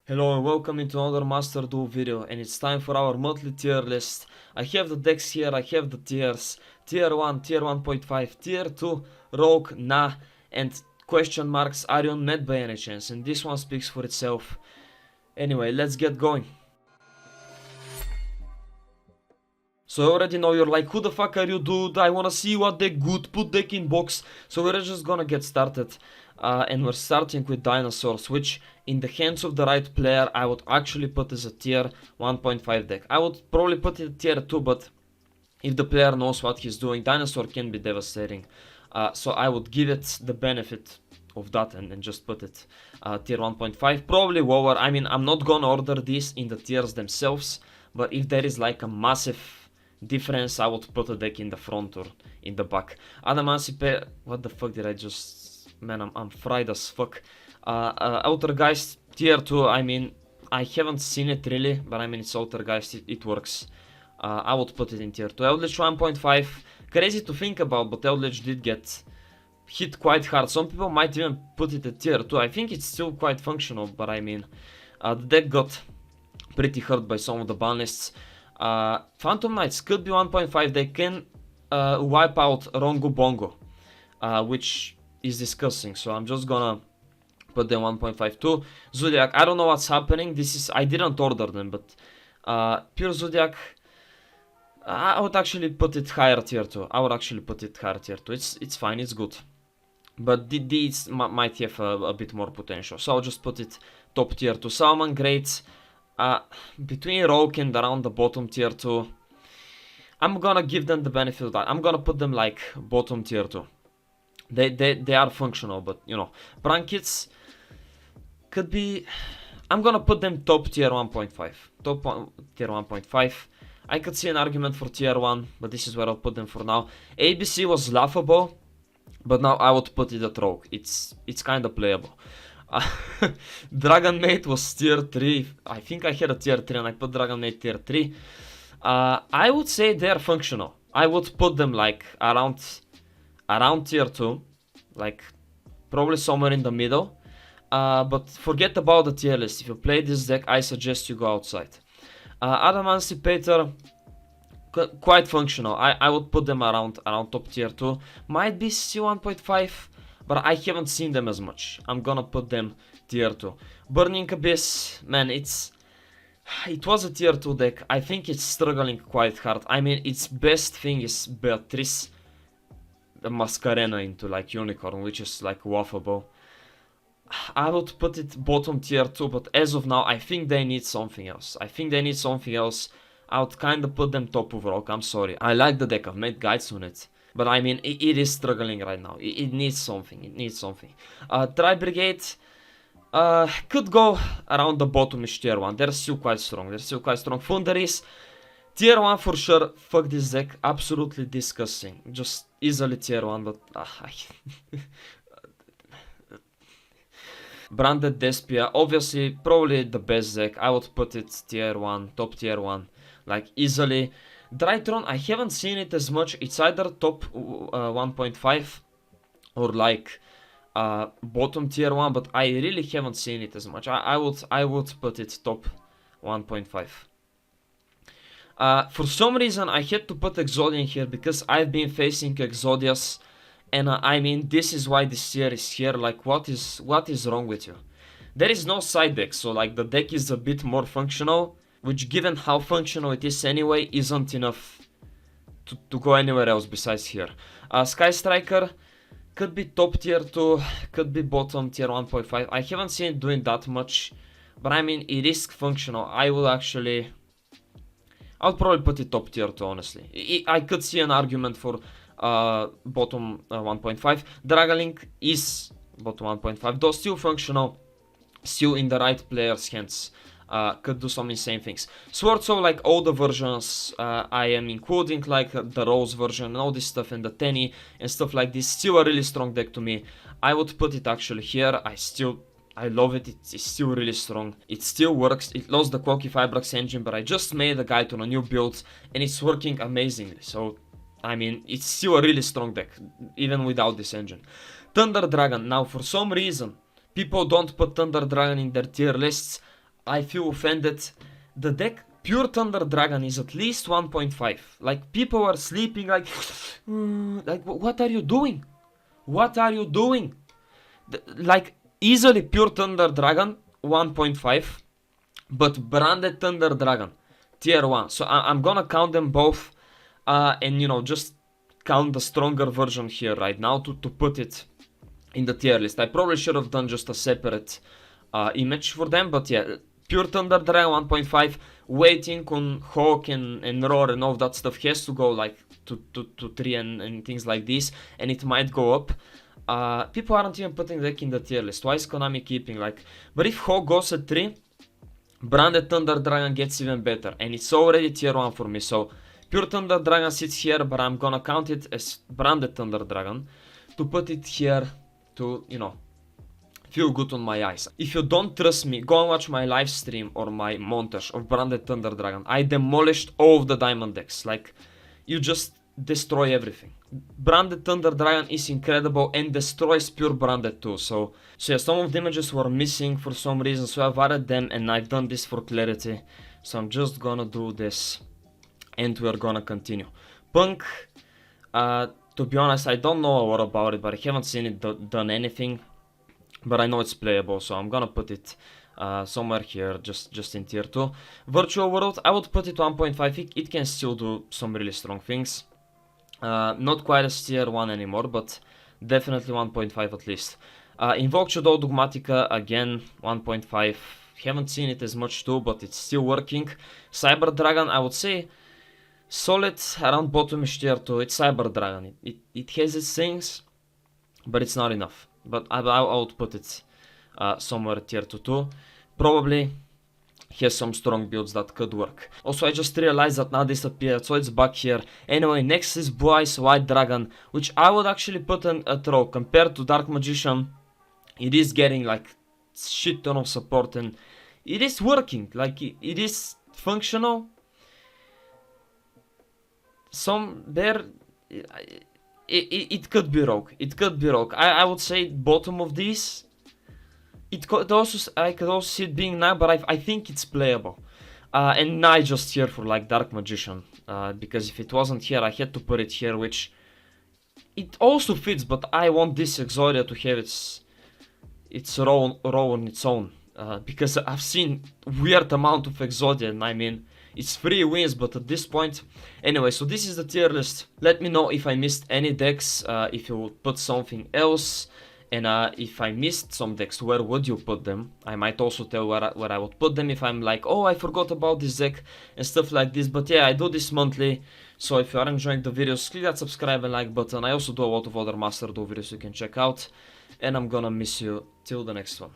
Hello and welcome into another Master Duel video, and it's time for our monthly tier list. I have the decks here, I have the tiers. Tier 1, Tier 1.5, Tier 2, Rogue, Nah, and question marks, are you on Met by any chance? And this one speaks for itself. Anyway, let's get going. So I already know you're like, who the fuck are you, dude? I wanna see what deck good, put deck in box. So we're just gonna get started. And we're starting with Dinosaurs, which in the hands of the right player I would actually put as a tier 1.5 deck. I would probably put it tier 2, but if the player knows what he's doing, Dinosaur can be devastating. So I would give it the benefit of that and just put it tier 1.5, probably lower. I mean, I'm not gonna order these in the tiers themselves, but if there is like a massive difference, I would put a deck in the front or in the back. Adamantipe, what the fuck did I just... Man, I'm fried as fuck. Outergeist tier 2, I mean, I haven't seen it really, but I mean, it's Outergeist, it works. I would put it in tier 2. Eldritch 1.5, crazy to think about, but Eldritch did get hit quite hard. Some people might even put it at tier 2. I think it's still quite functional, but I mean, the deck got pretty hurt by some of the ban lists. Phantom Knights could be 1.5. They can wipe out Rongu Bongo, which is disgusting. So I'm just gonna put them 1.5 too. Zodiac, I don't know what's happening. I didn't order them, but Pure Zodiac, I would actually put it higher tier 2. I would actually put it higher tier 2. It's fine, it's good. But these might have a bit more potential. So I'll just put it top tier 2. Salmon Greats, between Rogue and around the bottom tier 2. I'm gonna give them the benefit of that. I'm gonna put them like bottom tier 2. They are functional, but you know, Brankets could be... I'm gonna put them top tier 1.5. Tier 1.5. I could see an argument for tier 1, but this is where I'll put them for now. ABC was laughable, but now I would put it at Rogue. It's kind of playable. Dragon Maid was tier 3. I think I had a tier 3 and I put Dragon Maid tier 3. I would say they're functional. I would put them like around tier 2, like probably somewhere in the middle. But forget about the tier list. If you play this deck, I suggest you go outside. Adamantipator, quite functional. I would put them around top tier 2. Might be C1.5, but I haven't seen them as much. I'm gonna put them tier 2. Burning Abyss, man, it was a tier 2 deck. I think it's struggling quite hard. I mean, its best thing is Beatrice Mascarena into like Unicorn, which is like waffable. I would put it bottom tier 2, but as of now, I think they need something else. I would kind of put them top of Rock. I'm sorry. I like the deck. I've made guides on it. But I mean, it is struggling right now. It needs something. Tri-Brigade could go around the bottom-ish tier 1. They're still quite strong. Fundaris, tier 1 for sure. Fuck this deck. Absolutely disgusting. Just easily tier 1, but... Branded Despia, obviously, probably the best deck. I would put it tier 1, top tier 1, like easily. Drytron, I haven't seen it as much. It's either top 1.5 or like bottom tier 1, but I really haven't seen it as much. I would put it top 1.5. For some reason, I had to put Exodian here because I've been facing Exodius. And I mean, this is why this tier is here. Like, what is wrong with you? There is no side deck, so like the deck is a bit more functional, which given how functional it is anyway, isn't enough to go anywhere else besides here. Sky Striker could be top tier 2, could be bottom tier 1.5. I haven't seen it doing that much, but I mean, it is functional. I would probably put it top tier 2, honestly. I could see an argument for bottom 1.5. Dragalink is bottom 1.5, though still functional, still in the right player's hands. Could do some insane things. Sword Soul, like all the versions I am including, like the Rose version and all this stuff, and the Tenny and stuff like this, still a really strong deck to me. I would put it actually here. I love it. It's still really strong. It still works. It lost the Quirky Fibrax engine, but I just made a guide on a new build and it's working amazingly. So I mean, it's still a really strong deck, even without this engine. Thunder Dragon. Now, for some reason, people don't put Thunder Dragon in their tier lists. I feel offended. The deck Pure Thunder Dragon is at least 1.5. Like, people are sleeping like... like, what are you doing? What are you doing? Like, easily Pure Thunder Dragon, 1.5. But Branded Thunder Dragon, tier 1. So I'm gonna count them both. And, you know, just count the stronger version here right now to put it in the tier list. I probably should have done just a separate image for them. But yeah, Pure Thunder Dragon 1.5. Waiting on Hawk and Roar and all that stuff has to go like to 3 and things like this. And it might go up. People aren't even putting the deck in the tier list. Why is Konami keeping like... But if Hawk goes at 3, Branded Thunder Dragon gets even better. And it's already tier 1 for me. So Pure Thunder Dragon sits here, but I'm gonna count it as Branded Thunder Dragon. To put it here to, you know, feel good on my eyes. If you don't trust me, go and watch my live stream or my montage of Branded Thunder Dragon. I demolished all of the diamond decks. Like, you just destroy everything. Branded Thunder Dragon is incredible and destroys pure branded too. So yeah, some of the images were missing for some reason, so I've added them and I've done this for clarity. So I'm just gonna do this and we're gonna continue. Punk, to be honest, I don't know a lot about it, but I haven't seen it done anything. But I know it's playable, so I'm gonna put it somewhere here, just in tier 2. Virtual World, I would put it 1.5. It can still do some really strong things. Not quite as tier 1 anymore, but definitely 1.5 at least. Invoke Shadow Dogmatica, again 1.5. Haven't seen it as much too, but it's still working. Cyber Dragon, I would say solid around bottom-ish tier 2. It's Cyber Dragon. It has its things, but it's not enough. But I would put it somewhere tier 2 too. Probably has some strong builds that could work. Also, I just realized that now disappeared, so it's back here. Anyway, next is Bryce White Dragon, which I would actually put at row. Compared to Dark Magician, it is getting like shit ton of support and it is working. Like, it is functional. Some there... It could be rogue. It could be rogue. I would say bottom of this. I could also see it being now, but I think it's playable. And now just here for like Dark Magician. Because if it wasn't here, I had to put it here, which it also fits. But I want this Exodia to have its row on its own. Because I've seen weird amount of Exodia, and I mean, it's 3 wins, but at this point... Anyway, so this is the tier list. Let me know if I missed any decks, if you would put something else. And if I missed some decks, where would you put them? I might also tell where I would put them if I'm like, oh, I forgot about this deck and stuff like this. But yeah, I do this monthly. So if you are enjoying the videos, click that subscribe and like button. I also do a lot of other Master Duel videos you can check out. And I'm gonna miss you till the next one.